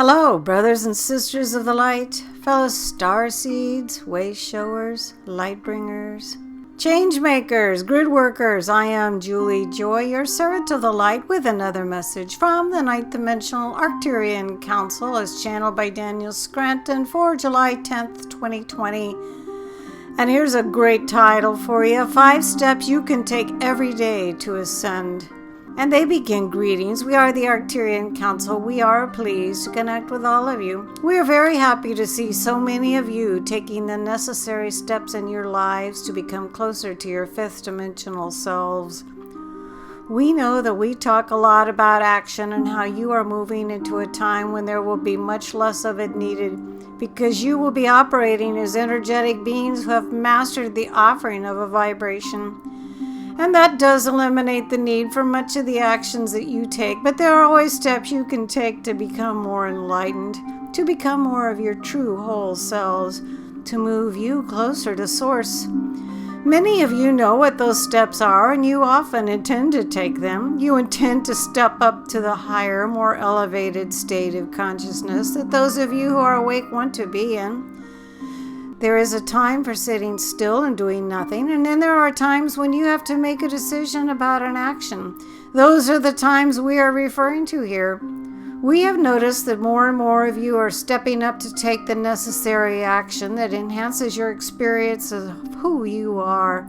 Hello, brothers and sisters of the light, fellow star seeds, way showers, light bringers, change makers, grid workers. I am Julie Joy, your servant of the light, with another message from the ninth dimensional Arcturian Council as channeled by Daniel Scranton for July 10th, 2020. And here's a great title for you: 5 steps you can take every day to ascend. And they begin, greetings. We are the Arcturian Council. We are pleased to connect with all of you. We are very happy to see so many of you taking the necessary steps in your lives to become closer to your 5th dimensional selves. We know that we talk a lot about action and how you are moving into a time when there will be much less of it needed, because you will be operating as energetic beings who have mastered the offering of a vibration. And that does eliminate the need for much of the actions that you take, but there are always steps you can take to become more enlightened, to become more of your true whole selves, to move you closer to Source. Many of you know what those steps are, and you often intend to take them. You intend to step up to the higher, more elevated state of consciousness that those of you who are awake want to be in. There is a time for sitting still and doing nothing, and then there are times when you have to make a decision about an action. Those are the times we are referring to here. We have noticed that more and more of you are stepping up to take the necessary action that enhances your experience of who you are.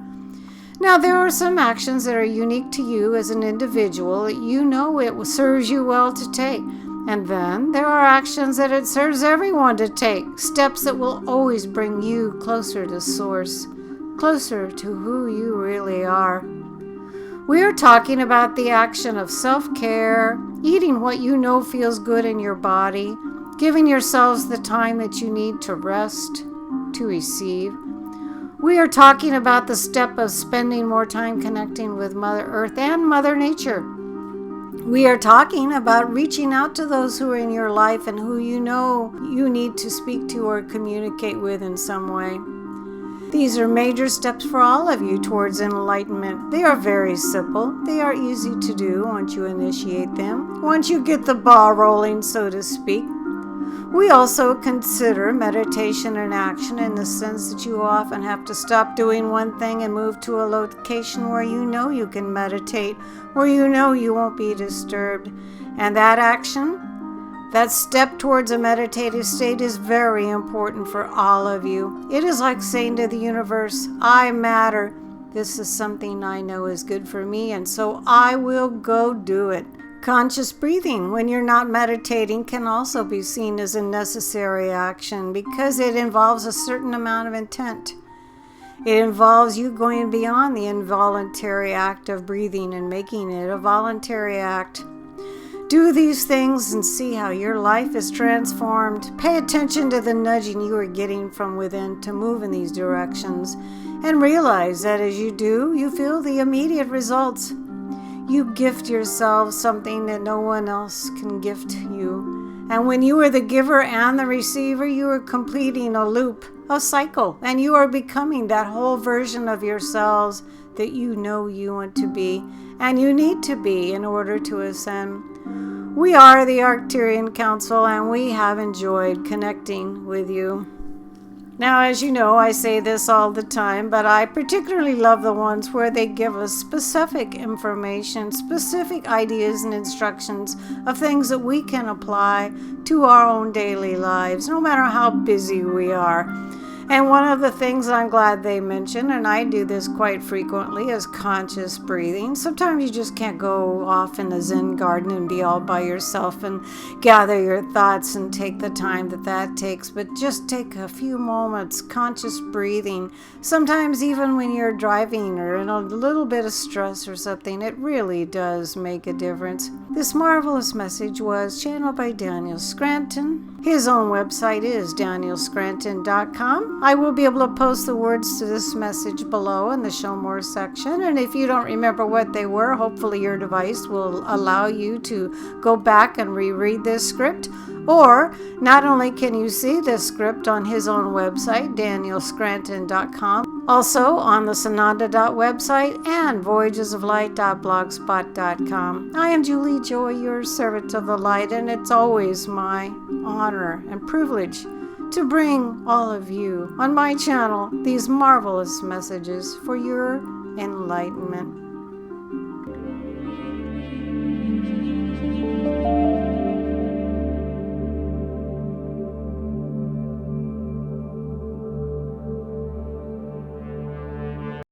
Now, there are some actions that are unique to you as an individual that you know it serves you well to take. And then there are actions that it serves everyone to take, steps that will always bring you closer to Source, closer to who you really are. We are talking about the action of self-care, eating what you know feels good in your body, giving yourselves the time that you need to rest, to receive. We are talking about the step of spending more time connecting with Mother Earth and Mother Nature. We are talking about reaching out to those who are in your life and who you know you need to speak to or communicate with in some way. These are major steps for all of you towards enlightenment. They are very simple. They are easy to do once you initiate them, once you get the ball rolling, so to speak. We also consider meditation an action in the sense that you often have to stop doing one thing and move to a location where you know you can meditate, where you know you won't be disturbed. And that action, that step towards a meditative state, is very important for all of you. It is like saying to the universe, I matter. This is something I know is good for me, and so I will go do it. Conscious breathing, when you're not meditating, can also be seen as a necessary action because it involves a certain amount of intent. It involves you going beyond the involuntary act of breathing and making it a voluntary act. Do these things and see how your life is transformed. Pay attention to the nudging you are getting from within to move in these directions, and realize that as you do, you feel the immediate results. You gift yourself something that no one else can gift you. And when you are the giver and the receiver, you are completing a loop, a cycle, and you are becoming that whole version of yourselves that you know you want to be and you need to be in order to ascend. We are the Arcturian Council, and we have enjoyed connecting with you. Now, as you know, I say this all the time, but I particularly love the ones where they give us specific information, specific ideas and instructions of things that we can apply to our own daily lives, no matter how busy we are. And one of the things I'm glad they mention, and I do this quite frequently, is conscious breathing. Sometimes you just can't go off in the Zen garden and be all by yourself and gather your thoughts and take the time that takes, but just take a few moments, conscious breathing. Sometimes even when you're driving or in a little bit of stress or something, it really does make a difference. This marvelous message was channeled by Daniel Scranton. His own website is danielscranton.com. I will be able to post the words to this message below in the Show More section, and if you don't remember what they were, hopefully your device will allow you to go back and reread this script. Or not only can you see this script on his own website, danielscranton.com, also on the Sananda website and voyagesoflight.blogspot.com. I am Julie Joy, your servant of the light, and it's always my honor and privilege to bring all of you on my channel these marvelous messages for your enlightenment.